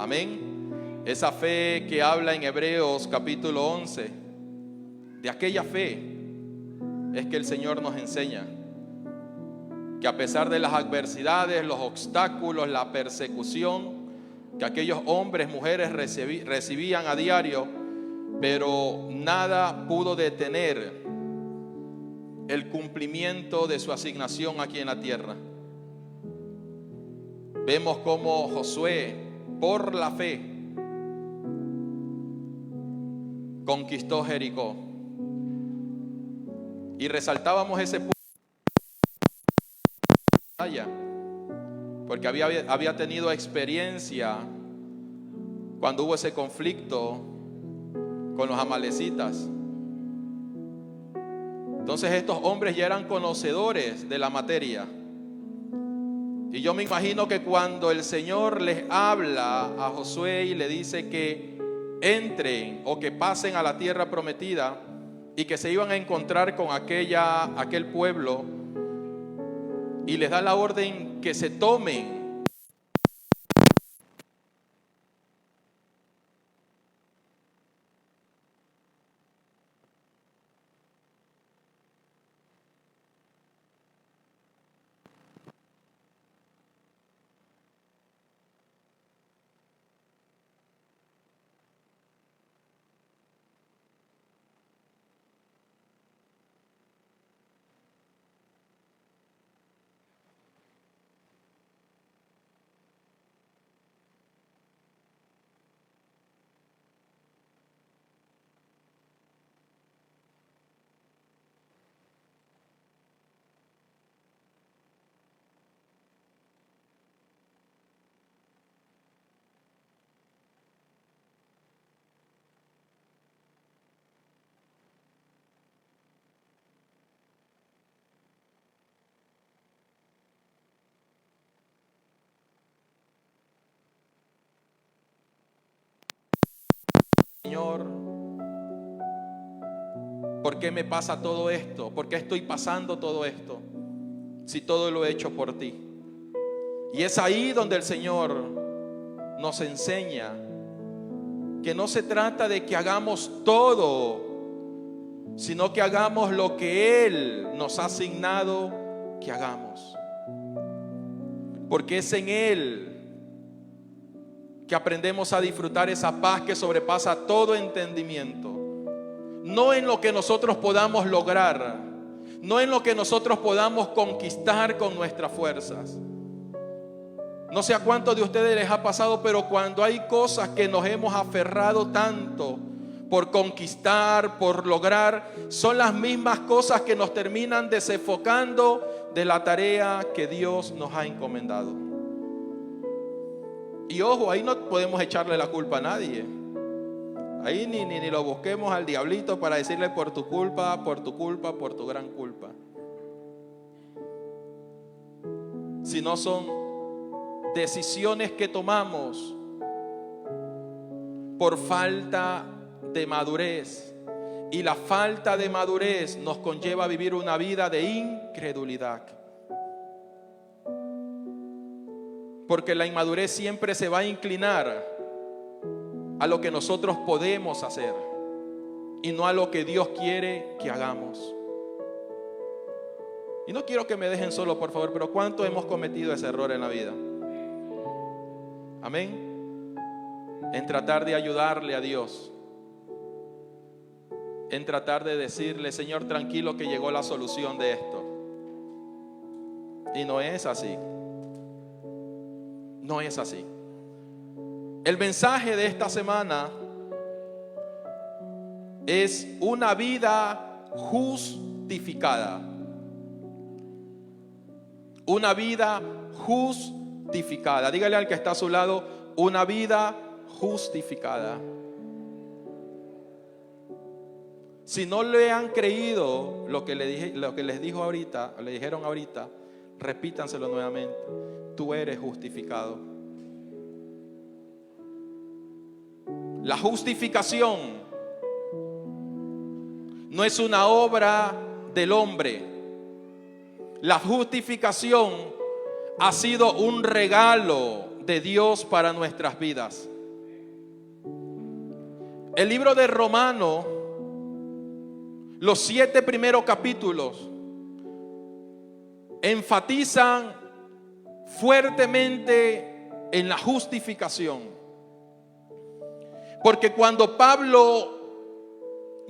Amén. Esa fe que habla en Hebreos capítulo 11. De aquella fe es que el Señor nos enseña que a pesar de las adversidades, los obstáculos, la persecución que aquellos hombres, mujeres recibían a diario, pero nada pudo detener el cumplimiento de su asignación aquí en la tierra. Vemos cómo Josué, por la fe, conquistó Jericó. Y resaltábamos ese punto porque había tenido experiencia cuando hubo ese conflicto con los amalecitas. Entonces estos hombres ya eran conocedores de la materia. Y yo me imagino que cuando el Señor les habla a Josué y le dice que entren o que pasen a la tierra prometida y que se iban a encontrar con aquel pueblo, y les da la orden que se tomen Señor, ¿por qué me pasa todo esto? ¿Por qué estoy pasando todo esto? Si todo lo he hecho por ti. Y es ahí donde el Señor nos enseña que no se trata de que hagamos todo, sino que hagamos lo que Él nos ha asignado que hagamos. Porque es en Él que aprendemos a disfrutar esa paz que sobrepasa todo entendimiento. No en lo que nosotros podamos lograr, no en lo que nosotros podamos conquistar con nuestras fuerzas. No sé a cuántos de ustedes les ha pasado, pero cuando hay cosas que nos hemos aferrado tanto por conquistar, por lograr, son las mismas cosas que nos terminan desenfocando de la tarea que Dios nos ha encomendado. Y ojo, ahí no podemos echarle la culpa a nadie. Ahí ni lo busquemos al diablito para decirle por tu culpa, por tu culpa, por tu gran culpa. Si no son decisiones que tomamos por falta de madurez. Y la falta de madurez nos conlleva a vivir una vida de incredulidad. Porque la inmadurez siempre se va a inclinar a lo que nosotros podemos hacer y no a lo que Dios quiere que hagamos. Y no quiero que me dejen solo, por favor, pero ¿cuánto hemos cometido ese error en la vida? Amén. En tratar de ayudarle a Dios, en tratar de decirle: Señor, tranquilo que llegó la solución de esto. Y no es así. No es así. El mensaje de esta semana es una vida justificada. Una vida justificada. Dígale al que está a su lado: una vida justificada. Si no le han creído lo que les dijo ahorita, le dijeron ahorita, repítanselo nuevamente. Tú eres justificado. La justificación no es una obra del hombre. La justificación ha sido un regalo de Dios para nuestras vidas. el libro de Romanos, los 7 primeros capítulos, enfatizan fuertemente en la justificación. Porque cuando Pablo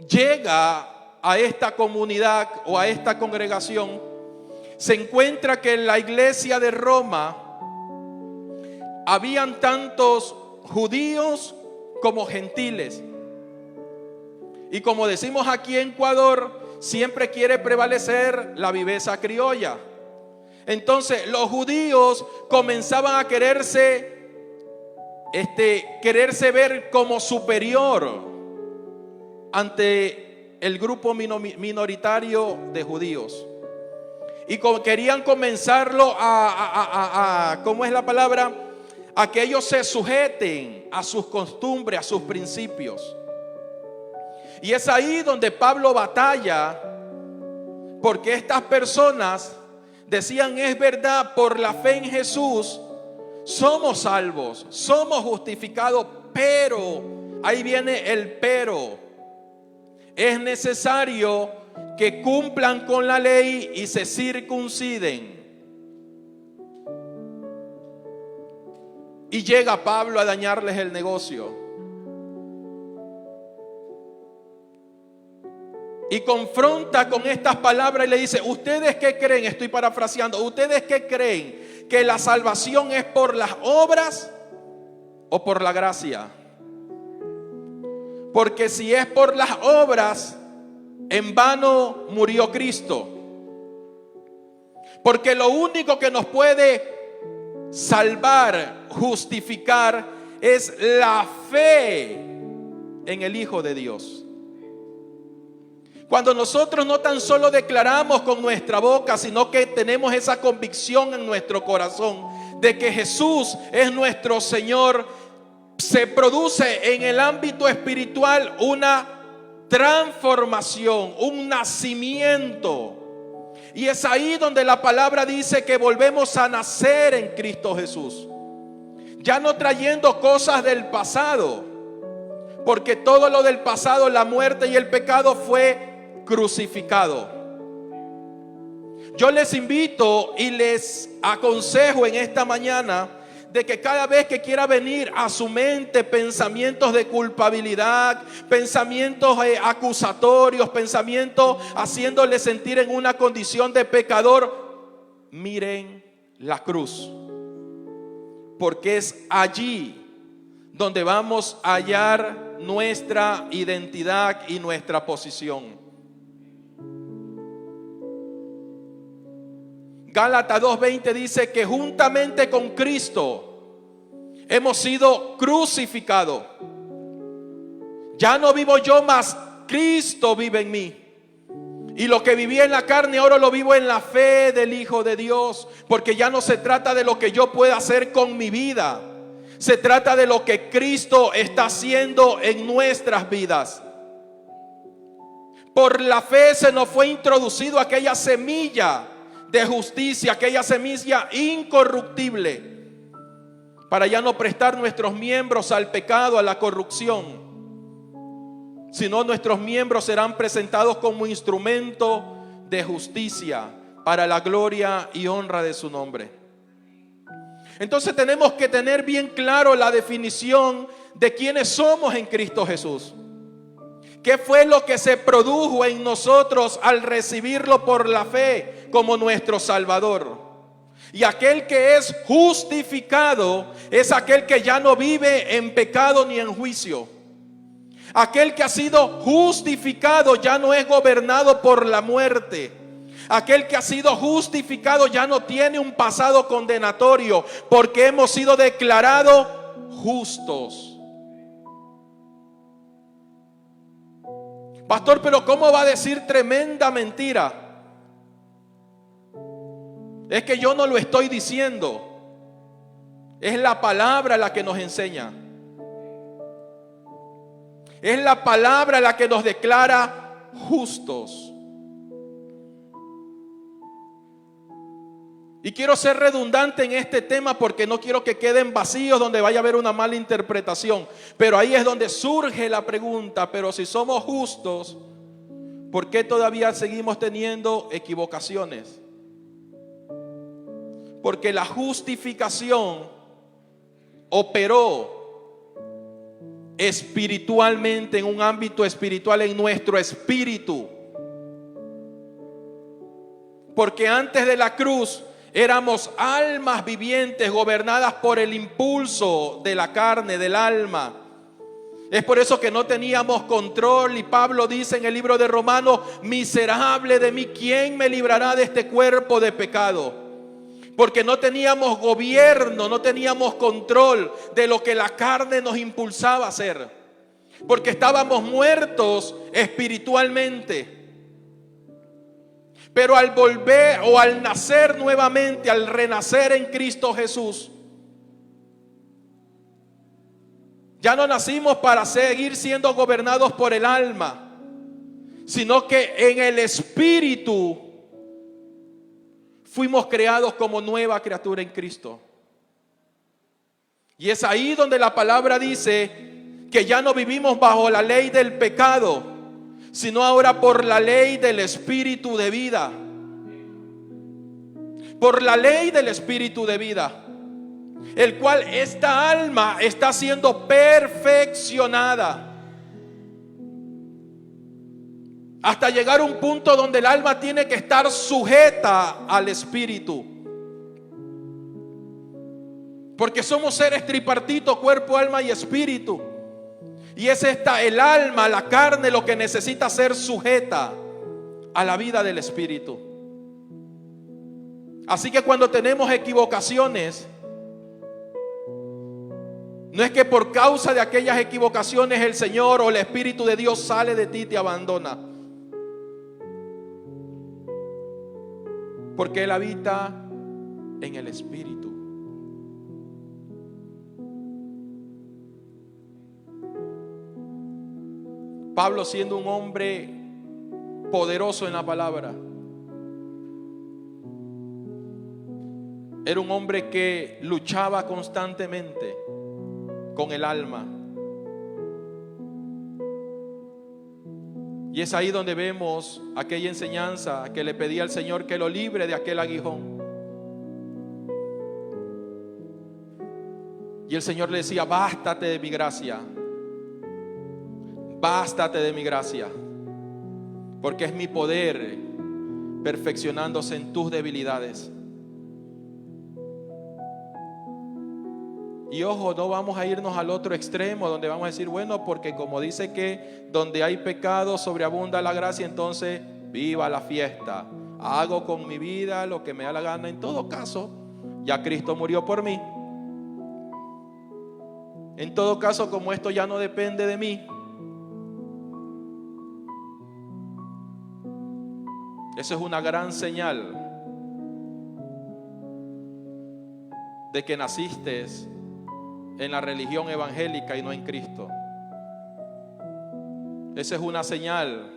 llega a esta comunidad o a esta congregación, se encuentra que en la iglesia de Roma habían tantos judíos como gentiles. Y como decimos aquí en Ecuador, siempre quiere prevalecer la viveza criolla. Entonces los judíos comenzaban a quererse ver como superior ante el grupo minoritario de judíos. Y querían comenzarlo ¿cómo es la palabra? A que ellos se sujeten a sus costumbres, a sus principios. Y es ahí donde Pablo batalla, porque estas personas decían: es verdad, por la fe en Jesús somos salvos, somos justificados, pero, ahí viene el pero, es necesario que cumplan con la ley y se circunciden. Y llega Pablo a dañarles el negocio. Y confronta con estas palabras y le dice: ¿ustedes qué creen? Estoy parafraseando. ¿Ustedes qué creen? ¿Que la salvación es por las obras o por la gracia? Porque si es por las obras, en vano murió Cristo. Porque lo único que nos puede salvar, justificar, es la fe en el Hijo de Dios. Cuando nosotros no tan solo declaramos con nuestra boca, sino que tenemos esa convicción en nuestro corazón de que Jesús es nuestro Señor, se produce en el ámbito espiritual una transformación, un nacimiento. Y es ahí donde la palabra dice que volvemos a nacer en Cristo Jesús. Ya no trayendo cosas del pasado, porque todo lo del pasado, la muerte y el pecado, fue crucificado. Yo les invito y les aconsejo en esta mañana de que cada vez que quiera venir a su mente pensamientos de culpabilidad, pensamientos acusatorios, pensamientos haciéndole sentir en una condición de pecador, miren la cruz, porque es allí donde vamos a hallar nuestra identidad y nuestra posición. Gálatas 2:20 dice que juntamente con Cristo hemos sido crucificados. Ya no vivo yo, mas Cristo vive en mí. Y lo que vivía en la carne, ahora lo vivo en la fe del Hijo de Dios. Porque ya no se trata de lo que yo pueda hacer con mi vida. Se trata de lo que Cristo está haciendo en nuestras vidas. Por la fe se nos fue introducido aquella semilla de justicia, aquella semilla incorruptible, para ya no prestar nuestros miembros al pecado, a la corrupción, sino nuestros miembros serán presentados como instrumento de justicia para la gloria y honra de su nombre. Entonces tenemos que tener bien claro la definición de quiénes somos en Cristo Jesús. ¿Qué fue lo que se produjo en nosotros al recibirlo por la fe como nuestro Salvador? Y aquel que es justificado es aquel que ya no vive en pecado ni en juicio. Aquel que ha sido justificado ya no es gobernado por la muerte. Aquel que ha sido justificado ya no tiene un pasado condenatorio, porque hemos sido declarados justos. Pastor, pero ¿cómo va a decir tremenda mentira? Es que yo no lo estoy diciendo. Es la palabra la que nos enseña. Es la palabra la que nos declara justos. Y quiero ser redundante en este tema porque no quiero que queden vacíos donde vaya a haber una mala interpretación. Pero ahí es donde surge la pregunta, pero si somos justos, ¿por qué todavía seguimos teniendo equivocaciones? Porque la justificación operó espiritualmente, en un ámbito espiritual, en nuestro espíritu. Porque antes de la cruz éramos almas vivientes gobernadas por el impulso de la carne, del alma. Es por eso que no teníamos control, y Pablo dice en el libro de Romanos: miserable de mí, ¿quién me librará de este cuerpo de pecado? Porque no teníamos gobierno, no teníamos control de lo que la carne nos impulsaba a hacer. Porque estábamos muertos espiritualmente. Pero al volver o al nacer nuevamente, al renacer en Cristo Jesús, ya no nacimos para seguir siendo gobernados por el alma, sino que en el espíritu fuimos creados como nueva criatura en Cristo. Y es ahí donde la palabra dice que ya no vivimos bajo la ley del pecado, sino ahora por la ley del espíritu de vida. Por la ley del espíritu de vida, el cual esta alma está siendo perfeccionada hasta llegar a un punto donde el alma tiene que estar sujeta al espíritu. Porque somos seres tripartitos: cuerpo, alma y espíritu. Y es el alma, la carne, lo que necesita ser sujeta a la vida del espíritu. Así que cuando tenemos equivocaciones, no es que por causa de aquellas equivocaciones el Señor o el Espíritu de Dios sale de ti y te abandona. Porque Él habita en el espíritu. Pablo, siendo un hombre poderoso en la palabra, era un hombre que luchaba constantemente con el alma. Y es ahí donde vemos aquella enseñanza que le pedía al Señor que lo libre de aquel aguijón. Y el Señor le decía: bástate de mi gracia. Bástate de mi gracia, porque es mi poder perfeccionándose en tus debilidades. Y ojo, no vamos a irnos al otro extremo donde vamos a decir: bueno, porque como dice que donde hay pecado sobreabunda la gracia, entonces viva la fiesta, hago con mi vida lo que me da la gana. En todo caso, ya Cristo murió por mí. En todo caso, como esto ya no depende de mí, eso es una gran señal de que naciste en la religión evangélica y no en Cristo. Esa es una señal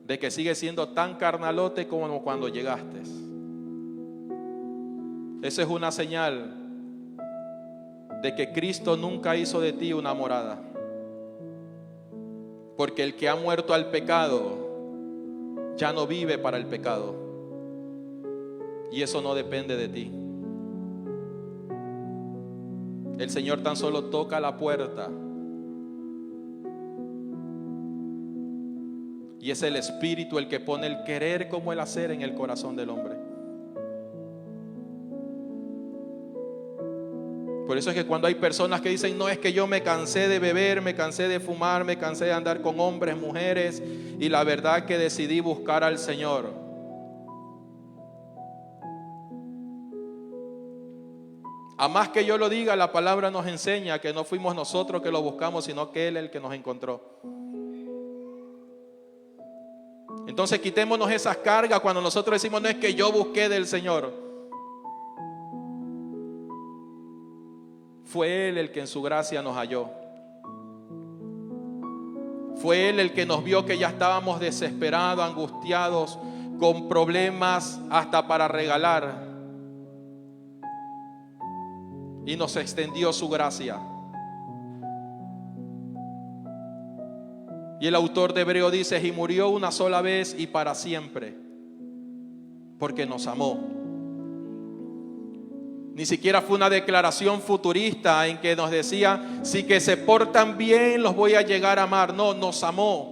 de que sigues siendo tan carnalote como cuando llegaste. Esa es una señal de que Cristo nunca hizo de ti una morada. Porque el que ha muerto al pecado ya no vive para el pecado. Y eso no depende de ti. El Señor tan solo toca la puerta. Y es el Espíritu el que pone el querer como el hacer en el corazón del hombre. Por eso es que cuando hay personas que dicen: no, es que yo me cansé de beber, me cansé de fumar, me cansé de andar con hombres, mujeres, y la verdad que decidí buscar al Señor. A más que yo lo diga, la palabra nos enseña que no fuimos nosotros que lo buscamos, sino que Él es el que nos encontró. Entonces quitémonos esas cargas cuando nosotros decimos: no, es que yo busqué del Señor. Fue Él el que en su gracia nos halló. Fue Él el que nos vio que ya estábamos desesperados, angustiados, con problemas hasta para regalar. y nos extendió su gracia. Y el autor de Hebreo dice: y murió una sola vez y para siempre, porque nos amó. Ni siquiera fue una declaración futurista en que nos decía: si que se portan bien los voy a llegar a amar. No, nos amó.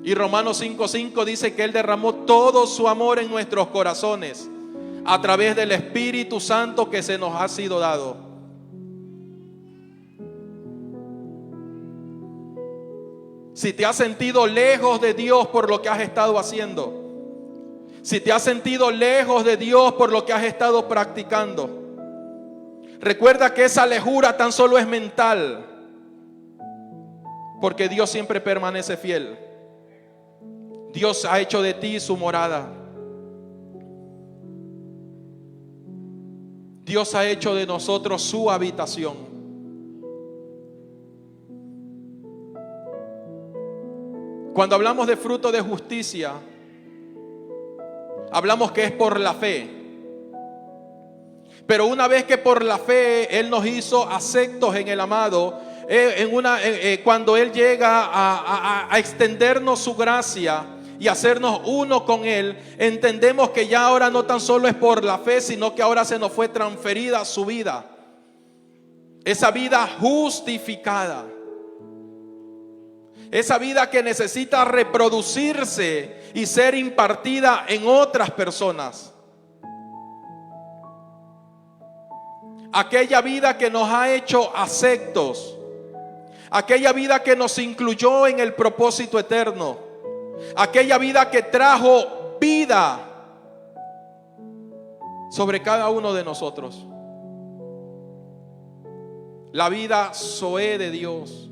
Y Romanos 5:5 dice que Él derramó todo su amor en nuestros corazones a través del Espíritu Santo que se nos ha sido dado. Si te has sentido lejos de Dios por lo que has estado haciendo, si te has sentido lejos de Dios por lo que has estado practicando, recuerda que esa lejura tan solo es mental, porque Dios siempre permanece fiel. Dios ha hecho de ti su morada. Dios ha hecho de nosotros su habitación. Cuando hablamos de fruto de justicia, hablamos que es por la fe. Pero una vez que por la fe Él nos hizo aceptos en el amado, cuando Él llega a extendernos su gracia y hacernos uno con Él, entendemos que ya ahora no tan solo es por la fe, sino que ahora se nos fue transferida su vida. Esa vida justificada. Esa vida que necesita reproducirse y ser impartida en otras personas. Aquella vida que nos ha hecho aceptos. Aquella vida que nos incluyó en el propósito eterno. Aquella vida que trajo vida sobre cada uno de nosotros. La vida zoé de Dios.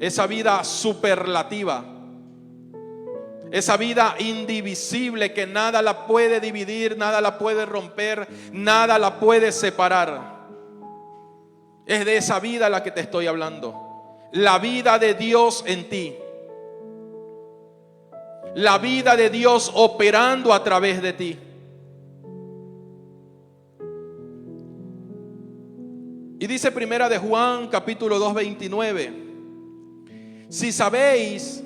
Esa vida superlativa. Esa vida indivisible que nada la puede dividir, nada la puede romper, nada la puede separar. Es de esa vida la que te estoy hablando. La vida de Dios en ti. La vida de Dios operando a través de ti. Y dice Primera de Juan capítulo 2, 29. Si sabéis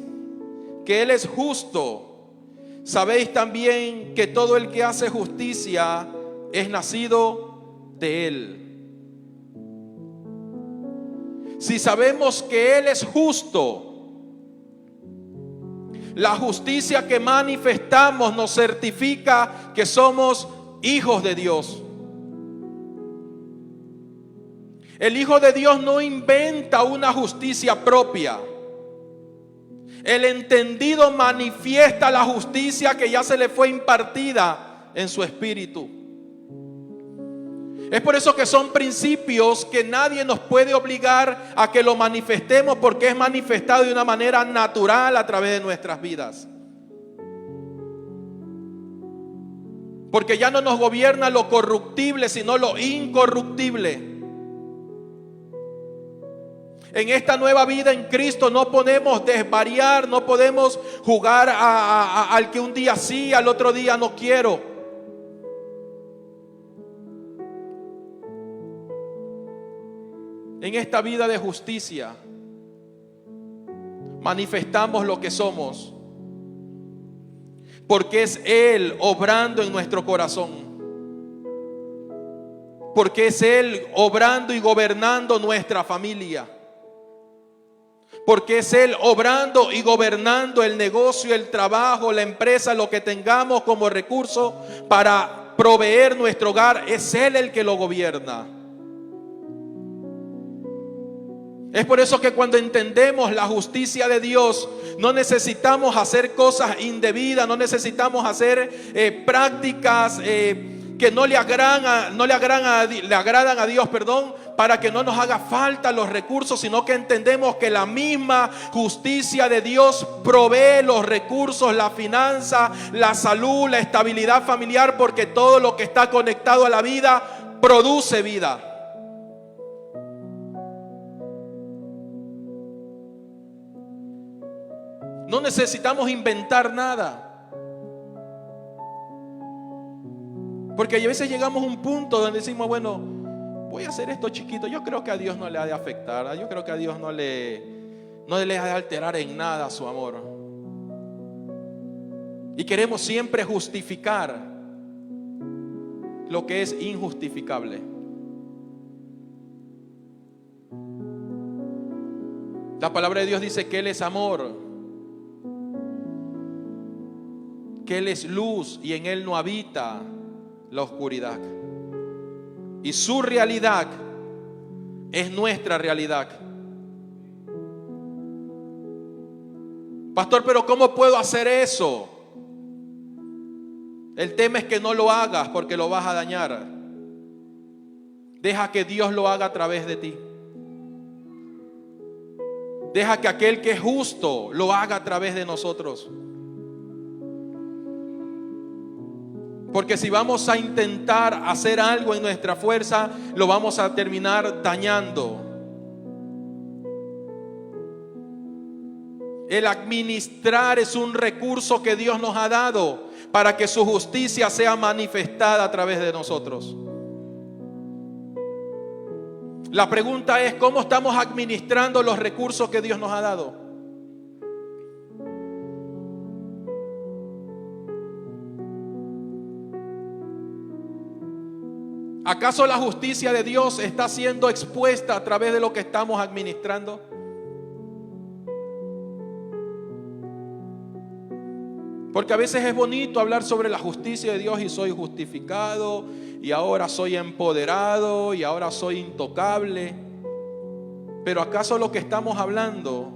que Él es justo, sabéis también que todo el que hace justicia es nacido de Él. Si sabemos que Él es justo, la justicia que manifestamos nos certifica que somos hijos de Dios. El Hijo de Dios no inventa una justicia propia. El entendido manifiesta la justicia que ya se le fue impartida en su espíritu. Es por eso que son principios que nadie nos puede obligar a que lo manifestemos, porque es manifestado de una manera natural a través de nuestras vidas. Porque ya no nos gobierna lo corruptible, sino lo incorruptible. En esta nueva vida en Cristo no podemos desvariar, no podemos jugar al que un día sí, al otro día no quiero. En esta vida de justicia manifestamos lo que somos, porque es Él obrando en nuestro corazón, porque es Él obrando y gobernando nuestra familia, porque es Él obrando y gobernando el negocio, el trabajo, la empresa, lo que tengamos como recurso para proveer nuestro hogar. Es Él el que lo gobierna. Es por eso que cuando entendemos la justicia de Dios, no necesitamos hacer cosas indebidas, no necesitamos hacer prácticas que no le agradan a Dios, para que no nos haga falta los recursos, sino que entendemos que la misma justicia de Dios provee los recursos, la finanza, la salud, la estabilidad familiar, porque todo lo que está conectado a la vida produce vida. No necesitamos inventar nada, Porque a veces llegamos a un punto donde decimos, bueno, voy a hacer esto chiquito. Yo creo que a Dios no le ha de afectar. Yo creo que a Dios no le ha de alterar en nada su amor. Y queremos siempre justificar lo que es injustificable. La palabra de Dios dice que Él es amor, que Él es luz y en Él no habita la oscuridad. Y su realidad es nuestra realidad. Pastor, pero ¿cómo puedo hacer eso? El tema es que no lo hagas porque lo vas a dañar. Deja que Dios lo haga a través de ti. Deja que aquel que es justo lo haga a través de nosotros. Porque si vamos a intentar hacer algo en nuestra fuerza, lo vamos a terminar dañando. El administrar es un recurso que Dios nos ha dado para que su justicia sea manifestada a través de nosotros. La pregunta es, ¿cómo estamos administrando los recursos que Dios nos ha dado? ¿Acaso la justicia de Dios está siendo expuesta a través de lo que estamos administrando? Porque a veces es bonito hablar sobre la justicia de Dios y soy justificado y ahora soy empoderado y ahora soy intocable. Pero ¿acaso lo que estamos hablando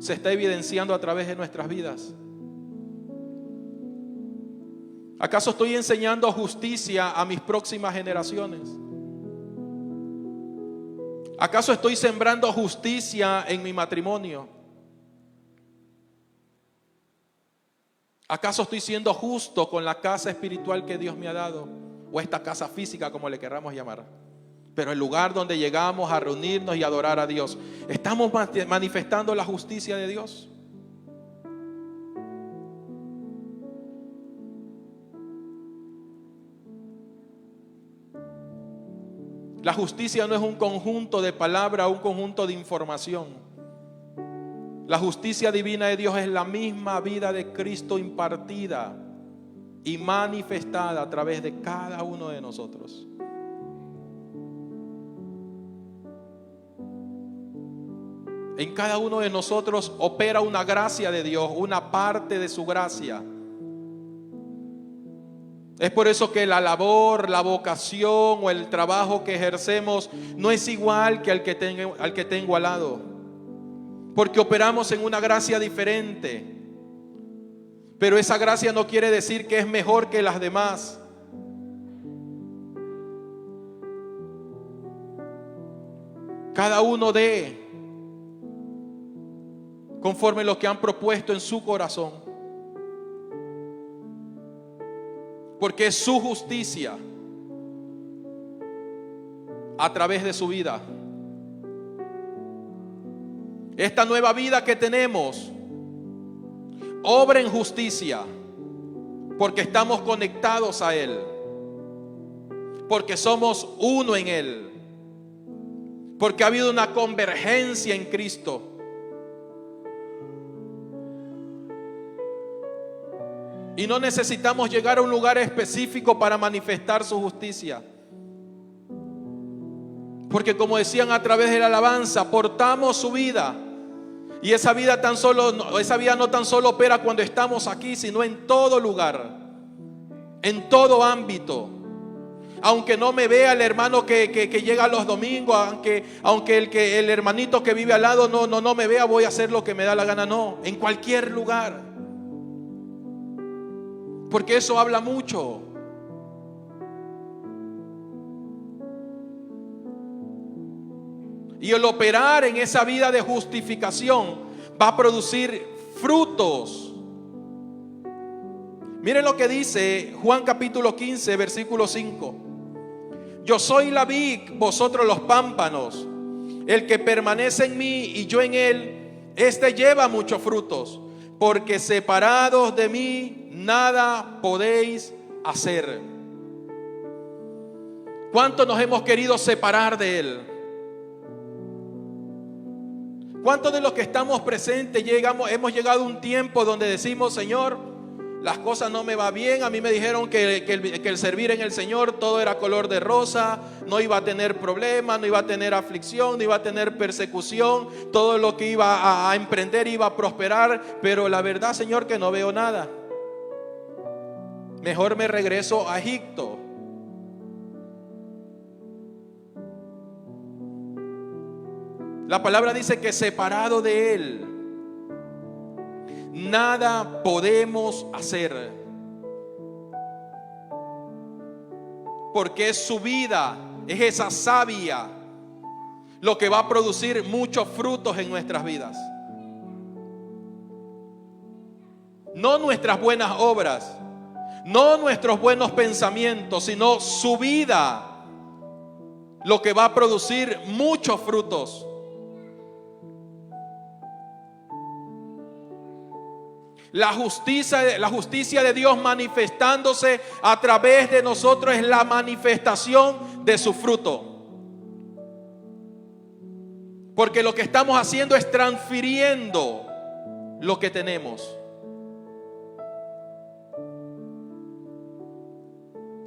se está evidenciando a través de nuestras vidas? ¿Acaso estoy enseñando justicia a mis próximas generaciones? ¿Acaso estoy sembrando justicia en mi matrimonio? ¿Acaso estoy siendo justo con la casa espiritual que Dios me ha dado? O esta casa física, como le queramos llamar. Pero el lugar donde llegamos a reunirnos y adorar a Dios. ¿Estamos manifestando la justicia de Dios? La justicia no es un conjunto de palabras, un conjunto de información. La justicia divina de Dios es la misma vida de Cristo impartida y manifestada a través de cada uno de nosotros. En cada uno de nosotros opera una gracia de Dios, una parte de su gracia. Es por eso que la labor, la vocación o el trabajo que ejercemos no es igual que al que tengo al lado. Porque operamos en una gracia diferente. Pero esa gracia no quiere decir que es mejor que las demás. Cada uno dé conforme lo que han propuesto en su corazón. Porque es su justicia a través de su vida. Esta nueva vida que tenemos obra en justicia porque estamos conectados a Él, porque somos uno en Él, porque ha habido una convergencia en Cristo. Y no necesitamos llegar a un lugar específico para manifestar su justicia. Porque como decían a través de la alabanza, portamos su vida. Y esa vida no tan solo opera cuando estamos aquí, sino en todo lugar, en todo ámbito. Aunque no me vea el hermano que llega los domingos, aunque el hermanito que vive al lado no me vea, voy a hacer lo que me da la gana. No, en cualquier lugar. Porque eso habla mucho. Y el operar en esa vida de justificación va a producir frutos. Miren lo que dice Juan capítulo 15, versículo 5. Yo soy la vid, vosotros los pámpanos. El que permanece en mí y yo en él, este lleva muchos frutos. Porque separados de mí, nada podéis hacer. ¿Cuánto nos hemos querido separar de Él? ¿Cuántos de los que estamos presentes hemos llegado a un tiempo donde decimos: Señor, las cosas no me va bien? A mí me dijeron que el servir en el Señor todo era color de rosa, no iba a tener problemas, no iba a tener aflicción, no iba a tener persecución, todo lo que iba a emprender iba a prosperar, pero la verdad, Señor, que no veo nada. Mejor me regreso a Egipto. La palabra dice que separado de Él, nada podemos hacer. Porque es su vida, es esa savia lo que va a producir muchos frutos en nuestras vidas. No nuestras buenas obras, no nuestros buenos pensamientos, sino su vida lo que va a producir muchos frutos. La justicia de Dios manifestándose a través de nosotros es la manifestación de su fruto. Porque lo que estamos haciendo es transfiriendo lo que tenemos.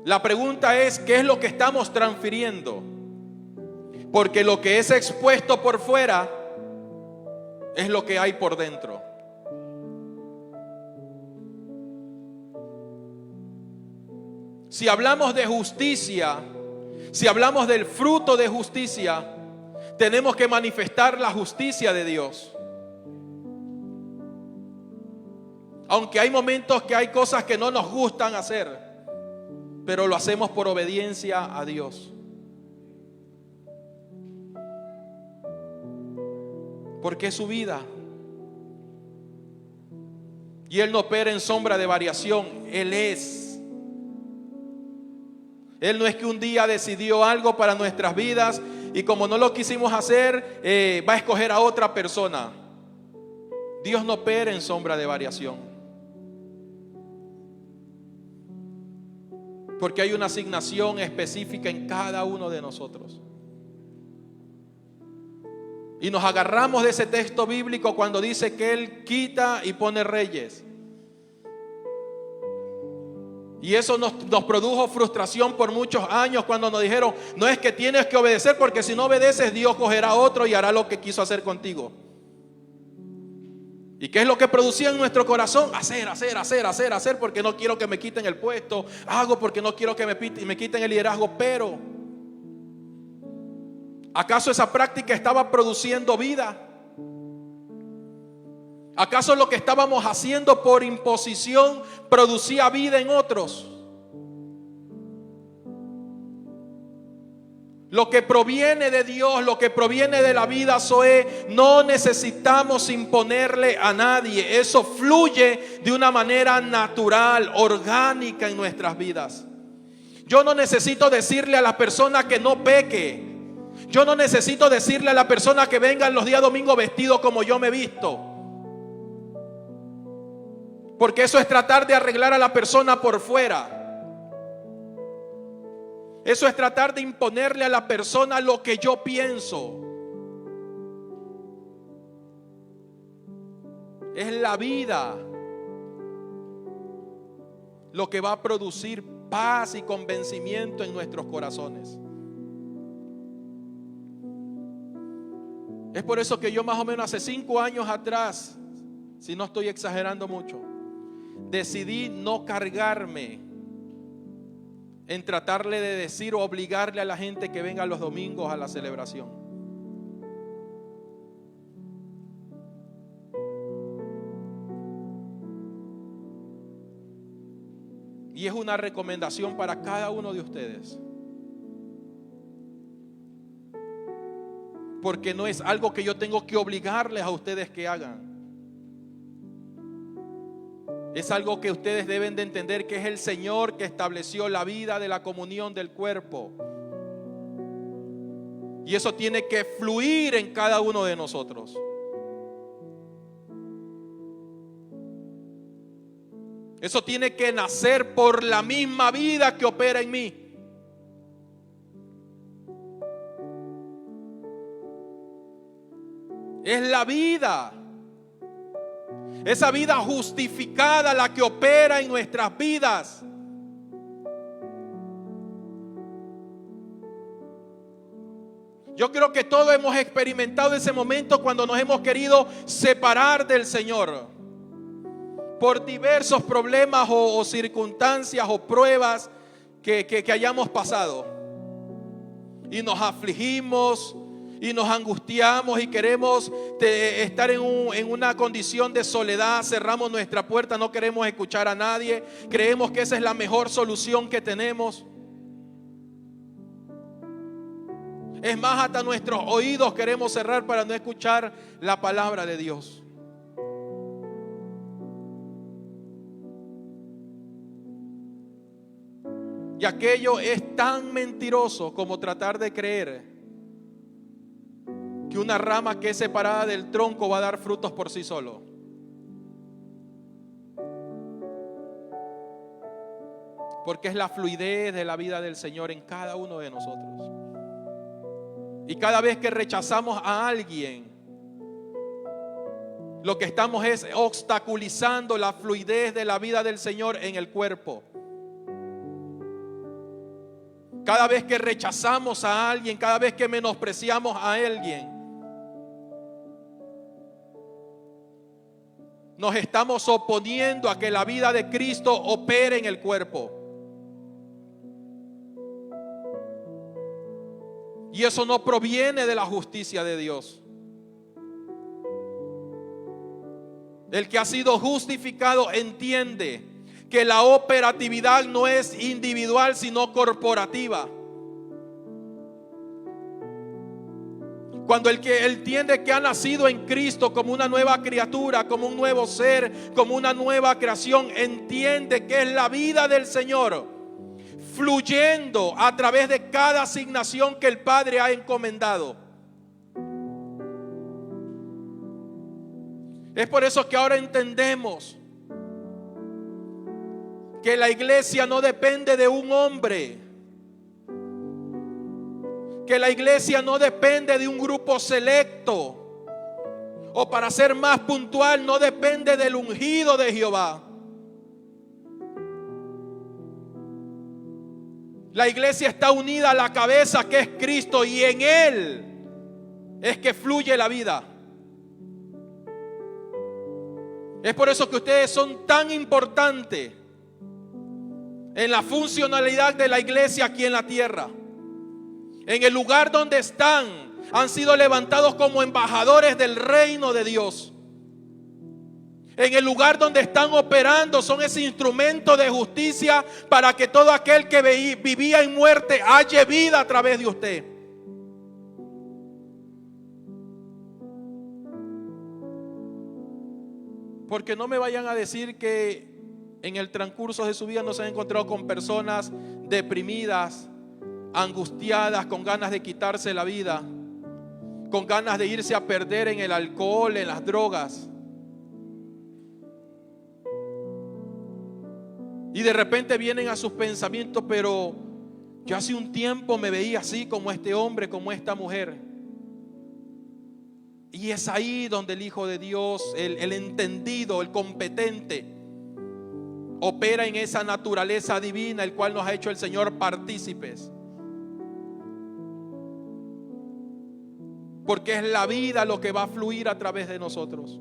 La pregunta es: ¿qué es lo que estamos transfiriendo? Porque lo que es expuesto por fuera es lo que hay por dentro. Si hablamos de justicia, si hablamos del fruto de justicia, tenemos que manifestar la justicia de Dios. Aunque hay momentos que hay cosas que no nos gustan hacer, pero lo hacemos por obediencia a Dios. Porque es su vida. Y Él no opera en sombra de variación. Él es. Él no es que un día decidió algo para nuestras vidas y como no lo quisimos hacer, va a escoger a otra persona. Dios no opera en sombra de variación. Porque hay una asignación específica en cada uno de nosotros. Y nos agarramos de ese texto bíblico cuando dice que Él quita y pone reyes. Y eso nos produjo frustración por muchos años cuando nos dijeron: no es que tienes que obedecer, porque si no obedeces Dios cogerá a otro y hará lo que quiso hacer contigo. ¿Y qué es lo que producía en nuestro corazón? Hacer, porque no quiero que me quiten el puesto. Hago porque no quiero que me quiten el liderazgo. Pero ¿acaso esa práctica estaba produciendo vida? ¿Acaso lo que estábamos haciendo por imposición producía vida en otros? Lo que proviene de Dios, lo que proviene de la vida Zoe, no necesitamos imponerle a nadie. Eso fluye de una manera natural, orgánica en nuestras vidas. Yo no necesito decirle a la persona que no peque. Yo no necesito decirle a la persona que venga en los días domingos vestido como yo me visto. Porque eso es tratar de arreglar a la persona por fuera. Eso es tratar de imponerle a la persona lo que yo pienso. Es la vida lo que va a producir paz y convencimiento en nuestros corazones. Es por eso que yo más o menos hace 5 años atrás, si no estoy exagerando mucho, decidí no cargarme en tratarle de decir o obligarle a la gente que venga los domingos a la celebración. Y es una recomendación para cada uno de ustedes. Porque no es algo que yo tengo que obligarles a ustedes que hagan. Es algo que ustedes deben de entender, que es el Señor que estableció la vida de la comunión del cuerpo. Y eso tiene que fluir en cada uno de nosotros. Eso tiene que nacer por la misma vida que opera en mí. Es la vida, esa vida justificada la que opera en nuestras vidas. Yo creo que todos hemos experimentado ese momento cuando nos hemos querido separar del Señor por diversos problemas o circunstancias o pruebas que hayamos pasado. Y nos afligimos y nos angustiamos y queremos estar en una condición de soledad. Cerramos nuestra puerta, no queremos escuchar a nadie. Creemos que esa es la mejor solución que tenemos. Es más, hasta nuestros oídos queremos cerrar para no escuchar la palabra de Dios. Y aquello es tan mentiroso como tratar de creer que una rama que es separada del tronco va a dar frutos por sí solo. Porque es la fluidez de la vida del Señor en cada uno de nosotros. Y cada vez que rechazamos a alguien, lo que estamos es obstaculizando la fluidez de la vida del Señor en el cuerpo. Cada vez que rechazamos a alguien, cada vez que menospreciamos a alguien, nos estamos oponiendo a que la vida de Cristo opere en el cuerpo. Y eso no proviene de la justicia de Dios. El que ha sido justificado entiende que la operatividad no es individual sino corporativa. Cuando el que entiende que ha nacido en Cristo como una nueva criatura, como un nuevo ser, como una nueva creación, entiende que es la vida del Señor fluyendo a través de cada asignación que el Padre ha encomendado. Es por eso que ahora entendemos que la iglesia no depende de un hombre, que la iglesia no depende de un grupo selecto, o para ser más puntual, no depende del ungido de Jehová. La iglesia está unida a la cabeza que es Cristo, y en Él es que fluye la vida. Es por eso que ustedes son tan importantes en la funcionalidad de la iglesia aquí en la tierra. En el lugar donde están, han sido levantados como embajadores del reino de Dios. En el lugar donde están operando, son ese instrumento de justicia para que todo aquel que vivía en muerte halle vida a través de usted. Porque no me vayan a decir que en el transcurso de su vida no se han encontrado con personas deprimidas, angustiadas, con ganas de quitarse la vida, con ganas de irse a perder en el alcohol, en las drogas. Y de repente vienen a sus pensamientos, pero yo hace un tiempo me veía así, como este hombre, como esta mujer. Y es ahí donde el Hijo de Dios, el entendido, el competente, opera en esa naturaleza divina, el cual nos ha hecho el Señor partícipes. Porque es la vida lo que va a fluir a través de nosotros.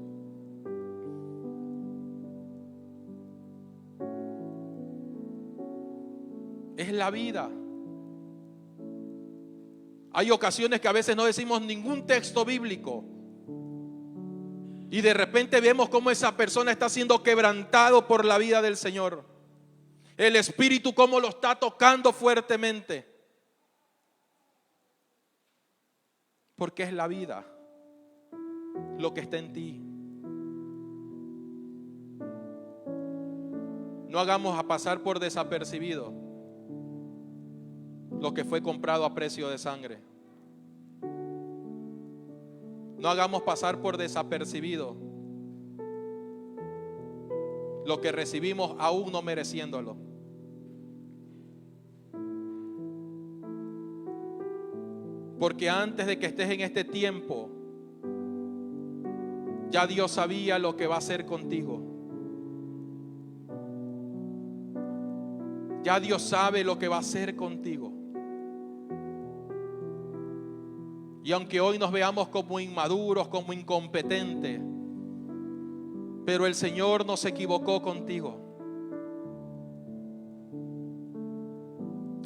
Es la vida. Hay ocasiones que a veces no decimos ningún texto bíblico y de repente vemos cómo esa persona está siendo quebrantado por la vida del Señor. El Espíritu cómo lo está tocando fuertemente. Porque es la vida lo que está en ti. No hagamos a pasar por desapercibido lo que fue comprado a precio de sangre. No hagamos pasar por desapercibido lo que recibimos aún no mereciéndolo. Porque antes de que estés en este tiempo, ya Dios sabía lo que va a hacer contigo. Ya Dios sabe lo que va a hacer contigo. Y aunque hoy nos veamos como inmaduros, como incompetentes, pero el Señor no se equivocó contigo.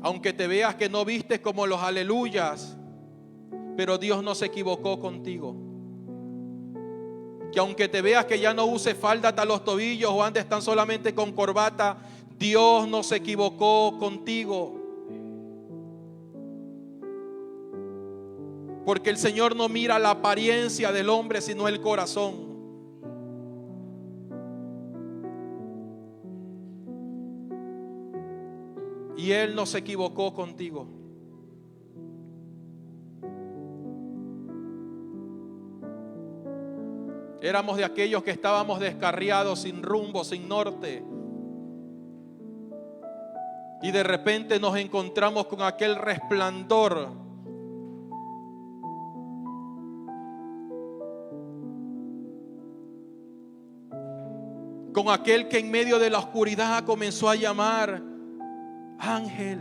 Aunque te veas que no vistes como los aleluyas, pero Dios no se equivocó contigo. Que aunque te veas que ya no uses falda hasta los tobillos o andes tan solamente con corbata, Dios no se equivocó contigo. Porque el Señor no mira la apariencia del hombre, sino el corazón. Y Él no se equivocó contigo. Éramos de aquellos que estábamos descarriados, sin rumbo, sin norte. Y de repente nos encontramos con aquel resplandor. Con aquel que en medio de la oscuridad comenzó a llamar: Ángel,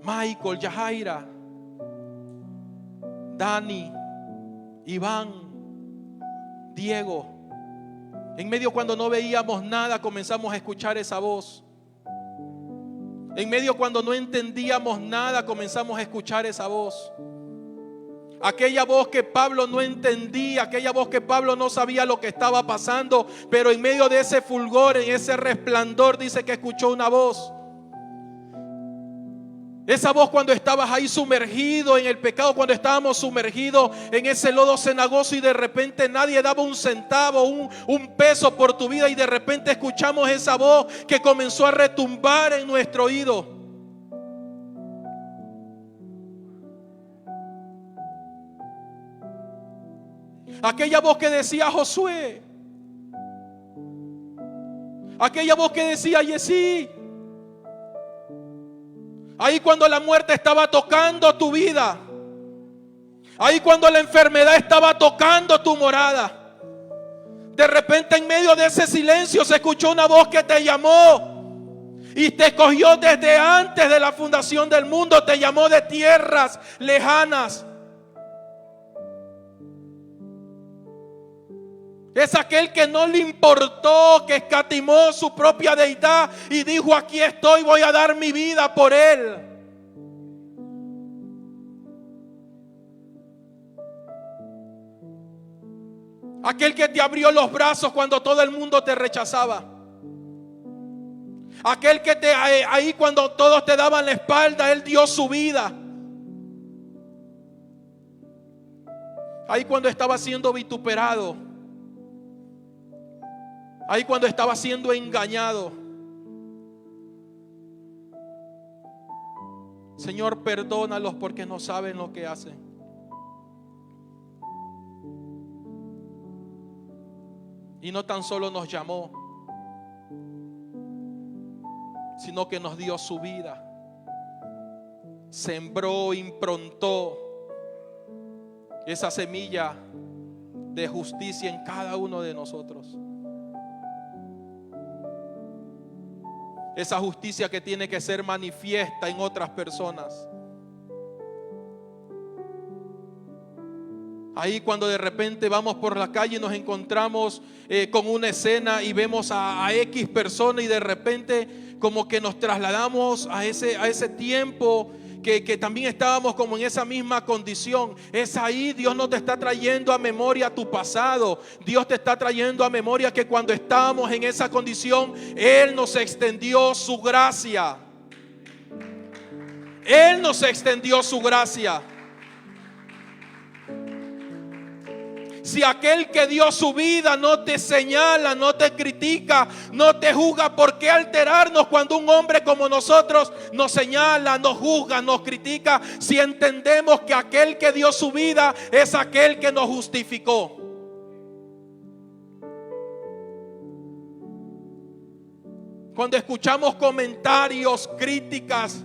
Michael, Yajaira, Dani, Iván, Diego. En medio cuando no veíamos nada, comenzamos a escuchar esa voz. En medio cuando no entendíamos nada, comenzamos a escuchar esa voz. Aquella voz que Pablo no entendía, aquella voz que Pablo no sabía lo que estaba pasando, pero en medio de ese fulgor, en ese resplandor, dice que escuchó una voz. Esa voz cuando estabas ahí sumergido en el pecado, cuando estábamos sumergidos en ese lodo cenagoso y de repente nadie daba un centavo, un peso por tu vida, y de repente escuchamos esa voz que comenzó a retumbar en nuestro oído. Aquella voz que decía Josué, aquella voz que decía Yesí. Ahí cuando la muerte estaba tocando tu vida, ahí cuando la enfermedad estaba tocando tu morada, de repente en medio de ese silencio se escuchó una voz que te llamó y te escogió desde antes de la fundación del mundo. Te llamó de tierras lejanas. Es aquel que no le importó, que escatimó su propia deidad y dijo: aquí estoy, voy a dar mi vida por él. Aquel que te abrió los brazos cuando todo el mundo te rechazaba. Aquel que ahí cuando todos te daban la espalda, él dio su vida. Ahí cuando estaba siendo vituperado, ahí cuando estaba siendo engañado. Señor, perdónalos porque no saben lo que hacen. Y no tan solo nos llamó, sino que nos dio su vida. Sembró, improntó esa semilla de justicia en cada uno de nosotros. Esa justicia que tiene que ser manifiesta en otras personas. Ahí cuando de repente vamos por la calle y nos encontramos con una escena y vemos a X persona y de repente como que nos trasladamos a ese tiempo que también estábamos como en esa misma condición. Es ahí Dios no te está trayendo a memoria tu pasado. Dios te está trayendo a memoria que cuando estábamos en esa condición, Él nos extendió su gracia. Él nos extendió su gracia. Si aquel que dio su vida no te señala, no te critica, no te juzga, ¿por qué alterarnos cuando un hombre como nosotros nos señala, nos juzga, nos critica? Si entendemos que aquel que dio su vida es aquel que nos justificó. cuando escuchamos comentarios, críticas,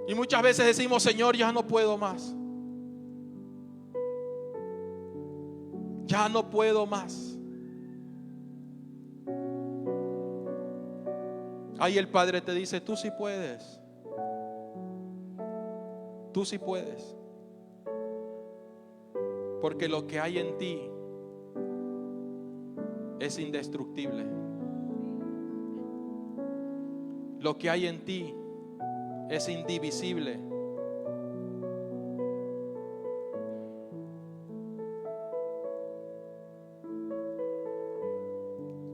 y muchas veces decimos: Señor, ya no puedo más. Ya no puedo más. Ahí el Padre te dice: tú sí puedes. Tú sí puedes. Porque lo que hay en ti es indestructible. Lo que hay en ti es indivisible.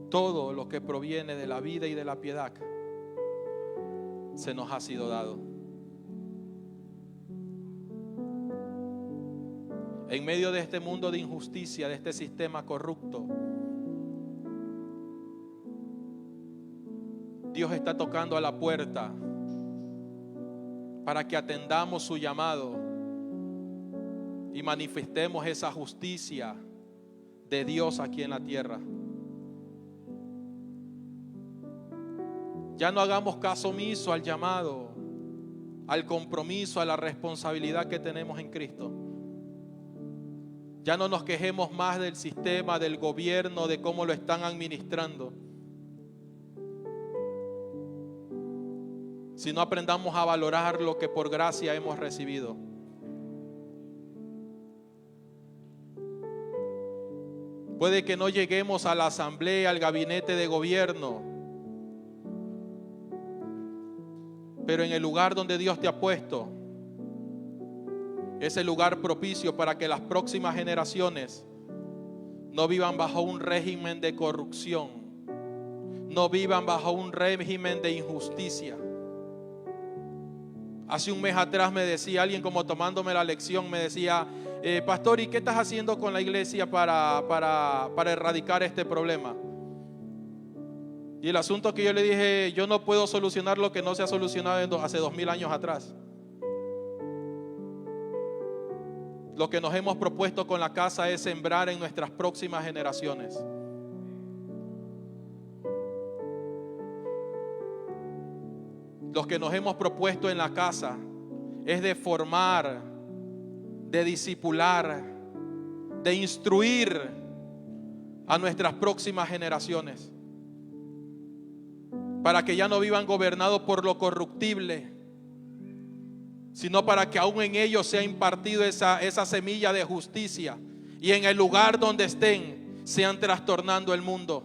Todo lo que proviene de la vida y de la piedad se nos ha sido dado. En medio de este mundo de injusticia, de este sistema corrupto, Dios está tocando a la puerta para que atendamos su llamado y manifestemos esa justicia de Dios aquí en la tierra. Ya no hagamos caso omiso al llamado, al compromiso, a la responsabilidad que tenemos en Cristo. Ya no nos quejemos más del sistema, del gobierno, de cómo lo están administrando. Sino aprendamos a valorar lo que por gracia hemos recibido. Puede que no lleguemos a la asamblea, al gabinete de gobierno, pero en el lugar donde Dios te ha puesto, es el lugar propicio para que las próximas generaciones no vivan bajo un régimen de corrupción, no vivan bajo un régimen de injusticia. Hace un mes atrás me decía alguien, como tomándome la lección, me decía: pastor, ¿y qué estás haciendo con la iglesia para erradicar este problema? Y el asunto que yo le dije: yo no puedo solucionar lo que no se ha solucionado hace 2000 años atrás. Lo que nos hemos propuesto con la casa es sembrar en nuestras próximas generaciones. Lo que nos hemos propuesto en la casa es de formar, de discipular, de instruir a nuestras próximas generaciones, para que ya no vivan gobernados por lo corruptible, sino para que aún en ellos sea impartido esa semilla de justicia, y en el lugar donde estén sean trastornando el mundo.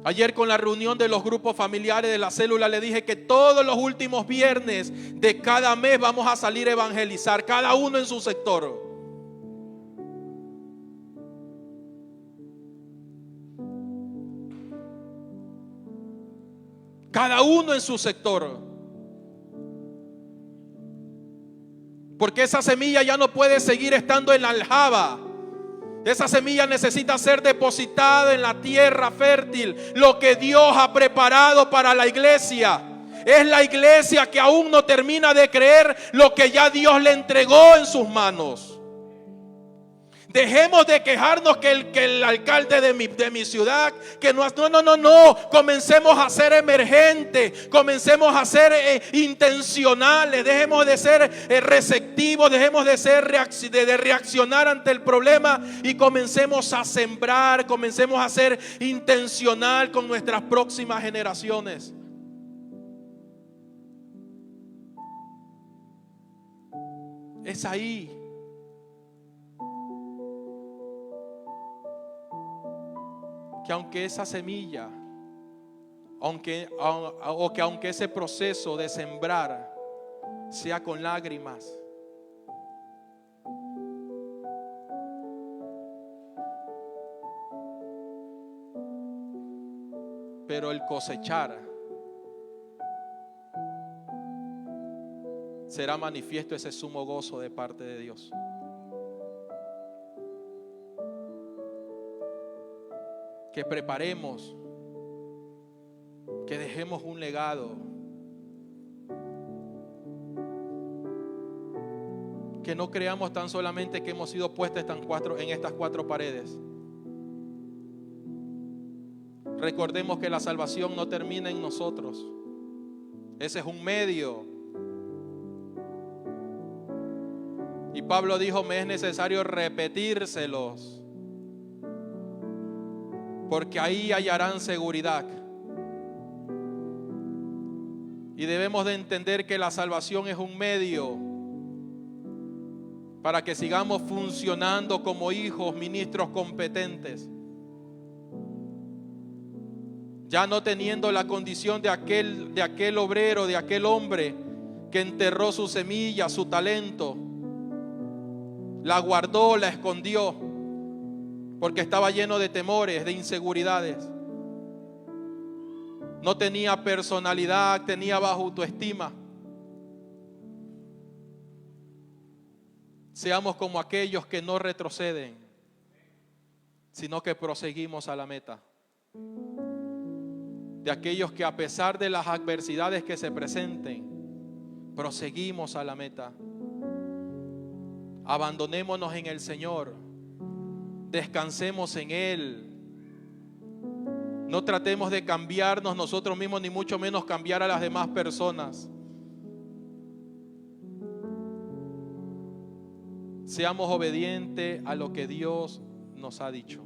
Ayer, con la reunión de los grupos familiares de la célula, le dije que todos los últimos viernes de cada mes vamos a salir a evangelizar, cada uno en su sector. Cada uno en su sector. Porque esa semilla ya no puede seguir estando en la aljaba. Esa semilla necesita ser depositada en la tierra fértil. Lo que Dios ha preparado para la iglesia. Es la iglesia que aún no termina de creer lo que ya Dios le entregó en sus manos. Dejemos de quejarnos que el alcalde de mi ciudad, que no. Comencemos a ser emergentes, comencemos a ser intencionales, dejemos de ser receptivos, dejemos de reaccionar ante el problema y comencemos a sembrar, comencemos a ser intencional con nuestras próximas generaciones. Es ahí. Que aunque esa semilla, aunque ese proceso de sembrar sea con lágrimas, pero el cosechar será manifiesto ese sumo gozo de parte de Dios. Que preparemos, que dejemos un legado, Que no creamos tan solamente que hemos sido puestos en estas cuatro paredes. Recordemos que la salvación no termina en nosotros. Ese es un medio. Y Pablo dijo, me es necesario repetírselos, porque ahí hallarán seguridad. Y debemos de entender que la salvación es un medio para que sigamos funcionando como hijos, ministros competentes. Ya no teniendo la condición de aquel obrero, de aquel hombre que enterró su semilla, su talento, la guardó, la escondió, porque estaba lleno de temores, de inseguridades. No tenía personalidad, tenía baja autoestima. Seamos como aquellos que no retroceden, sino que proseguimos a la meta. De aquellos que a pesar de las adversidades que se presenten, proseguimos a la meta. Abandonémonos en el Señor, descansemos en Él. No tratemos de cambiarnos nosotros mismos, ni mucho menos cambiar a las demás personas. Seamos obedientes a lo que Dios nos ha dicho.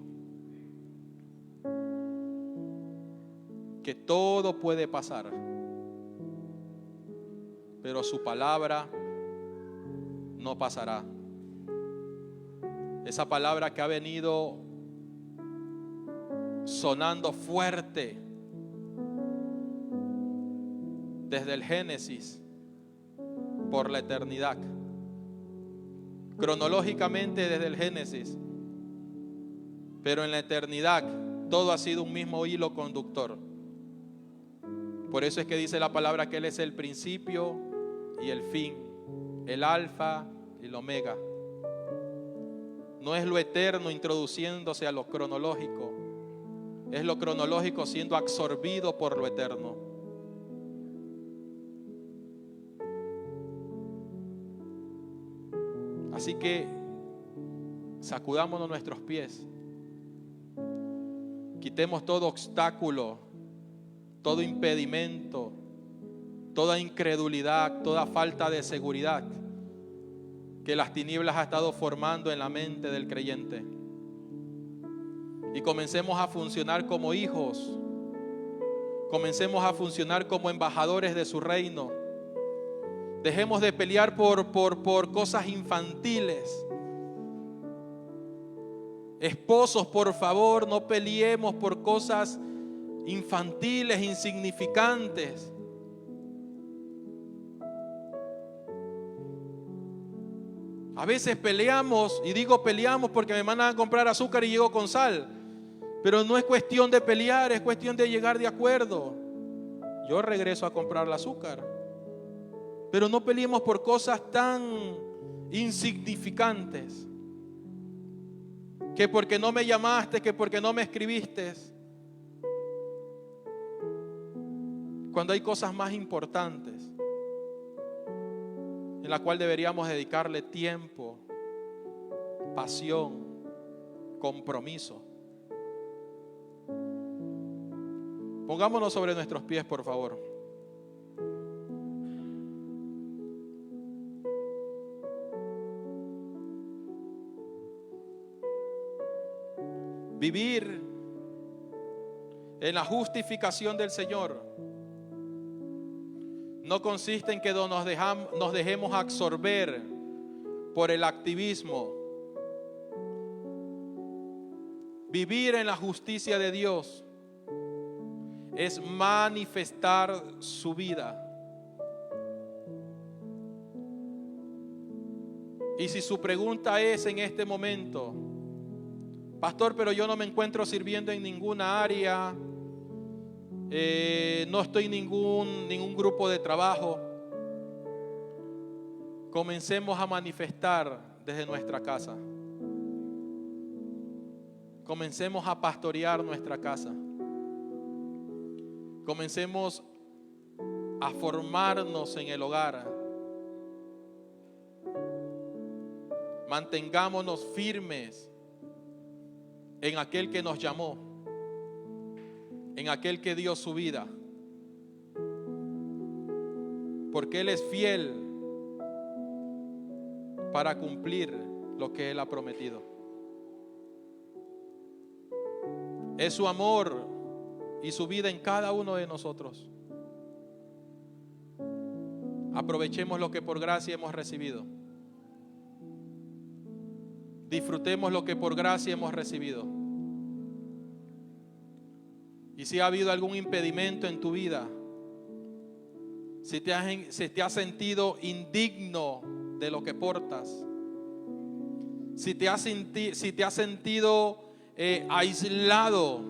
Que todo puede pasar, pero su palabra no pasará. Esa palabra que ha venido sonando fuerte desde el Génesis por la eternidad, cronológicamente desde el Génesis, pero en la eternidad todo ha sido un mismo hilo conductor. Por eso es que dice la palabra que Él es el principio y el fin, el alfa y el omega. No es lo eterno introduciéndose a lo cronológico, es lo cronológico siendo absorbido por lo eterno. Así que sacudámonos nuestros pies, quitemos todo obstáculo, todo impedimento, toda incredulidad, toda falta de seguridad que las tinieblas ha estado formando en la mente del creyente. Y comencemos a funcionar como hijos, comencemos a funcionar como embajadores de su reino. Dejemos de pelear por cosas infantiles. Esposos, por favor, no peleemos por cosas infantiles, insignificantes. A veces peleamos, y digo peleamos porque me mandan a comprar azúcar y llego con sal, pero no es cuestión de pelear, es cuestión de llegar de acuerdo. Yo regreso a comprar el azúcar, pero no peleemos por cosas tan insignificantes, que porque no me llamaste, que porque no me escribiste, cuando hay cosas más importantes en la cual deberíamos dedicarle tiempo, pasión, compromiso. Pongámonos sobre nuestros pies, por favor. Vivir en la justificación del Señor no consiste en que nos dejemos absorber por el activismo. Vivir en la justicia de Dios es manifestar su vida. Y si su pregunta es en este momento, pastor, pero yo no me encuentro sirviendo en ninguna área, no estoy en ningún grupo de trabajo, comencemos a manifestar desde nuestra casa. Comencemos a pastorear nuestra casa. Comencemos a formarnos en el hogar. mantengámonos firmes en aquel que nos llamó, en aquel que dio su vida, porque Él es fiel para cumplir lo que Él ha prometido. Es su amor y su vida en cada uno de nosotros. Aprovechemos lo que por gracia hemos recibido. Disfrutemos lo que por gracia hemos recibido. Y si ha habido algún impedimento en tu vida, si te has sentido indigno de lo que portas, si te has sentido aislado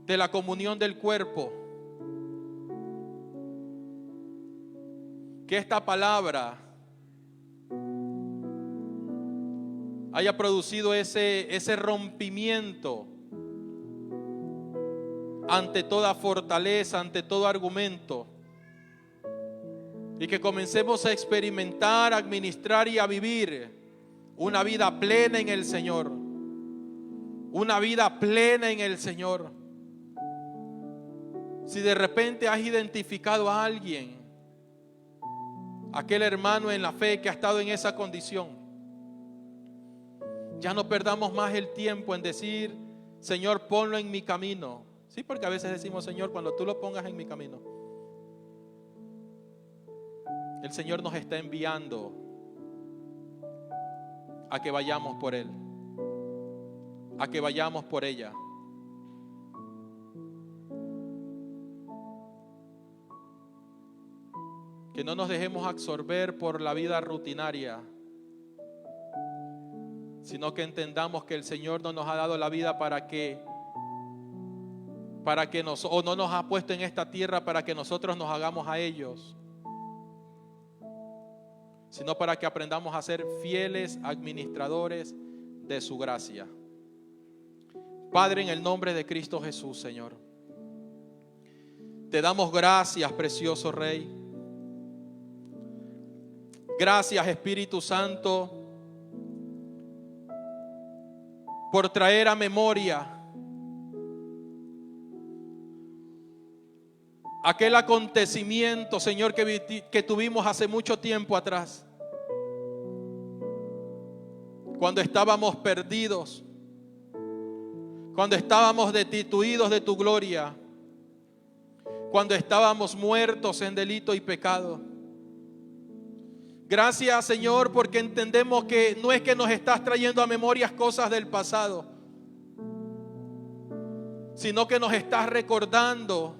de la comunión del cuerpo, que esta palabra haya producido ese rompimiento ante toda fortaleza, ante todo argumento, y que comencemos a experimentar, a administrar y a vivir una vida plena en el Señor. Una vida plena en el Señor. Si de repente has identificado a alguien, aquel hermano en la fe que ha estado en esa condición, ya no perdamos más el tiempo en decir: Señor, ponlo en mi camino. Sí, porque a veces decimos: Señor, cuando tú lo pongas en mi camino. El Señor nos está enviando a que vayamos por Él, a que vayamos por ella. Que no nos dejemos absorber por la vida rutinaria, sino que entendamos que el Señor no nos ha dado la vida o no nos ha puesto en esta tierra para que nosotros nos hagamos a ellos, sino para que aprendamos a ser fieles administradores de su gracia. Padre, en el nombre de Cristo Jesús, Señor, te damos gracias, precioso Rey. Gracias, Espíritu Santo, por traer a memoria aquel acontecimiento, Señor, que tuvimos hace mucho tiempo atrás, cuando estábamos perdidos, cuando estábamos destituidos de tu gloria, cuando estábamos muertos en delito y pecado. Gracias, Señor, porque entendemos que no es que nos estás trayendo a memorias cosas del pasado, sino que nos estás recordando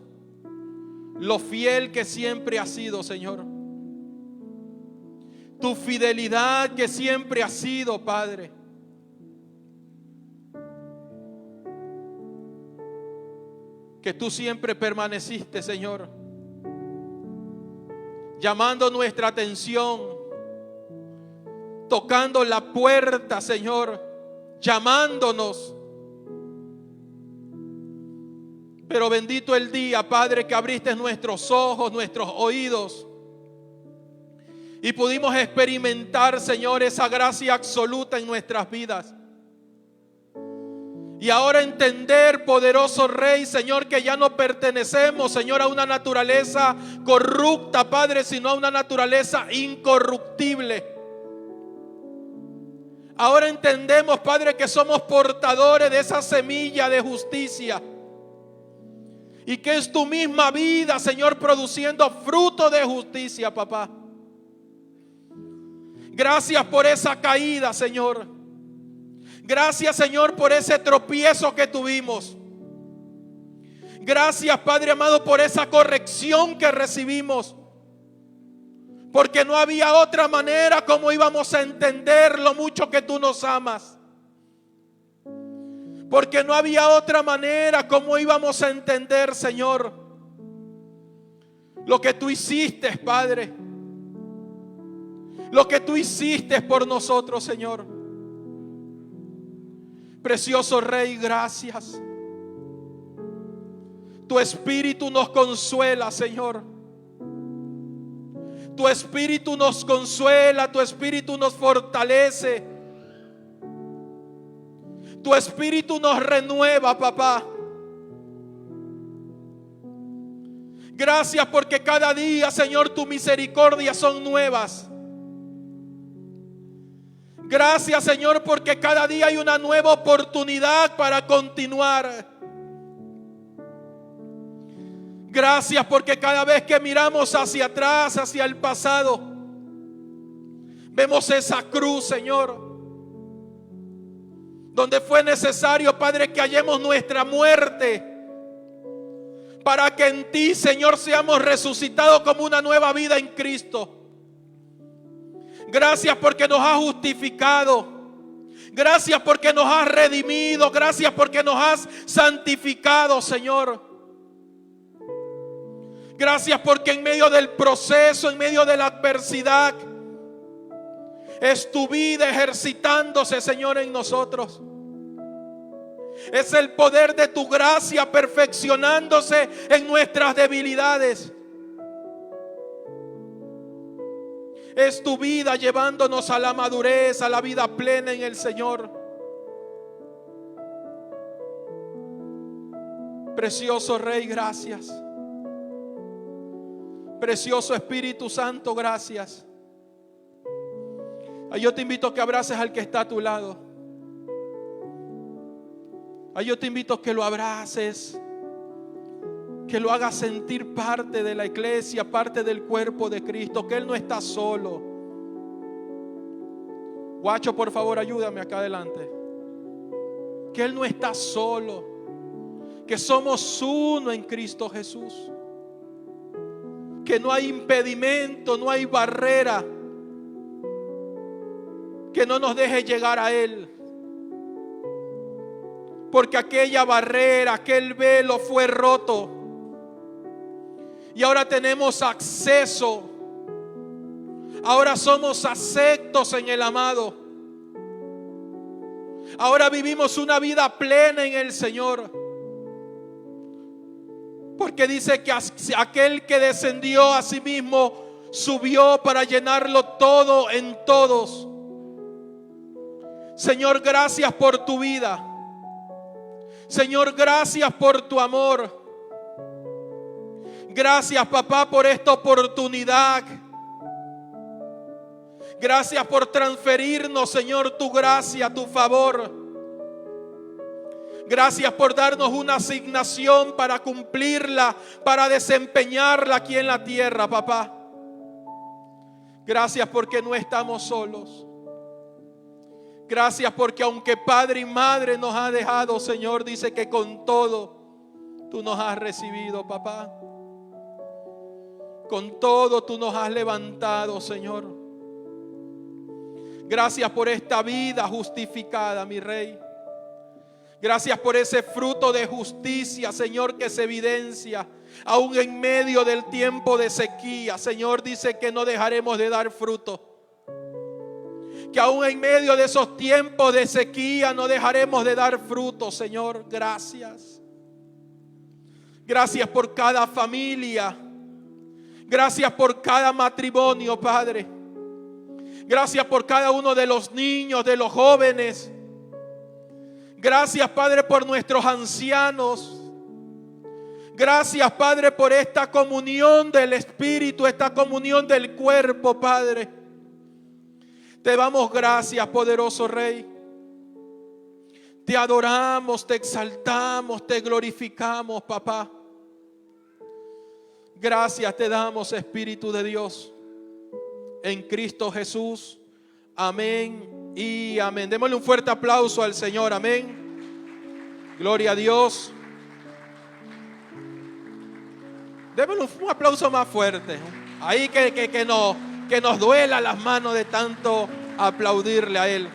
lo fiel que siempre has sido, Señor. Tu fidelidad que siempre has sido, Padre. Que tú siempre permaneciste, Señor, llamando nuestra atención, tocando la puerta, Señor, llamándonos. Pero bendito el día, Padre, que abriste nuestros ojos, nuestros oídos, y pudimos experimentar, Señor, esa gracia absoluta en nuestras vidas. Y ahora entender, poderoso Rey, Señor, que ya no pertenecemos, Señor, a una naturaleza corrupta, Padre, sino a una naturaleza incorruptible. Ahora entendemos, Padre, que somos portadores de esa semilla de justicia, y que es tu misma vida, Señor, produciendo fruto de justicia, papá. Gracias por esa caída, Señor. Gracias, Señor, por ese tropiezo que tuvimos. Gracias, Padre amado, por esa corrección que recibimos. Porque no había otra manera como íbamos a entender lo mucho que tú nos amas. Porque no había otra manera como íbamos a entender, Señor, lo que tú hiciste, Padre. Lo que tú hiciste por nosotros, Señor. Precioso Rey, gracias. Tu Espíritu nos consuela, Señor. Tu Tu Espíritu nos consuela, tu Espíritu nos fortalece. Tu Espíritu nos renueva, papá. Gracias porque cada día, Señor, tu misericordia son nuevas. Gracias, Señor, porque cada día hay una nueva oportunidad para continuar. Gracias porque cada vez que miramos hacia atrás, hacia el pasado, vemos esa cruz, Señor, donde fue necesario, Padre, que hallemos nuestra muerte, para que en ti, Señor, seamos resucitados como una nueva vida en Cristo. Gracias porque nos has justificado. Gracias porque nos has redimido. Gracias porque nos has santificado, Señor. Gracias porque en medio del proceso, en medio de la adversidad, es tu vida ejercitándose, Señor, en nosotros. Es el poder de tu gracia perfeccionándose en nuestras debilidades. Es tu vida llevándonos a la madurez, a la vida plena en el Señor. Precioso Rey, gracias. Precioso Espíritu Santo, gracias. Yo te invito a que abraces al que está a tu lado. Yo te invito a que lo abraces, que lo hagas sentir parte de la iglesia, parte del cuerpo de Cristo, que Él no está solo. Guacho, por favor, ayúdame acá adelante. Que Él no está solo, que somos uno en Cristo Jesús, que no hay impedimento, no hay barrera que no nos deje llegar a Él. Porque aquella barrera, aquel velo fue roto. Y ahora tenemos acceso. Ahora somos aceptos en el amado. Ahora vivimos una vida plena en el Señor. Porque dice que aquel que descendió a sí mismo subió para llenarlo todo en todos. Señor, gracias por tu vida. Señor, gracias por tu amor. Gracias, papá, por esta oportunidad. Gracias por transferirnos, Señor, tu gracia, tu favor. Gracias por darnos una asignación para cumplirla, para desempeñarla aquí en la tierra, papá. Gracias porque no estamos solos. Gracias porque aunque padre y madre nos ha dejado, Señor, dice que con todo tú nos has recibido, papá. Con todo tú nos has levantado, Señor. Gracias por esta vida justificada, mi Rey. Gracias por ese fruto de justicia, Señor, que se evidencia aún en medio del tiempo de sequía. Señor, dice que no dejaremos de dar fruto. Que aún en medio de esos tiempos de sequía no dejaremos de dar fruto, Señor. Gracias. Gracias por cada familia. Gracias por cada matrimonio, Padre. Gracias por cada uno de los niños, de los jóvenes. Gracias, Padre, por nuestros ancianos. Gracias, Padre, por esta comunión del Espíritu, esta comunión del cuerpo, Padre. Te damos gracias, poderoso Rey. Te adoramos, te exaltamos, te glorificamos, papá. Gracias te damos, Espíritu de Dios, en Cristo Jesús. Amén y amén. Démosle un fuerte aplauso al Señor. Amén. Gloria a Dios. Démosle un aplauso más fuerte. Ahí que nos duela las manos de tanto aplaudirle a Él,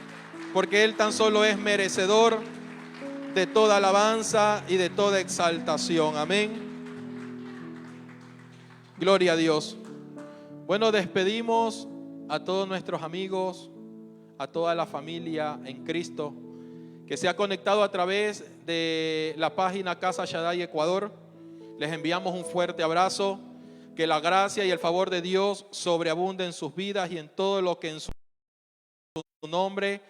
porque Él tan solo es merecedor de toda alabanza y de toda exaltación. Amén. Gloria a Dios. Bueno, despedimos a todos nuestros amigos, a toda la familia en Cristo que se ha conectado a través de la página Casa Shaddai Ecuador. Les enviamos un fuerte abrazo. Que la gracia y el favor de Dios sobreabunde en sus vidas y en todo lo que en su nombre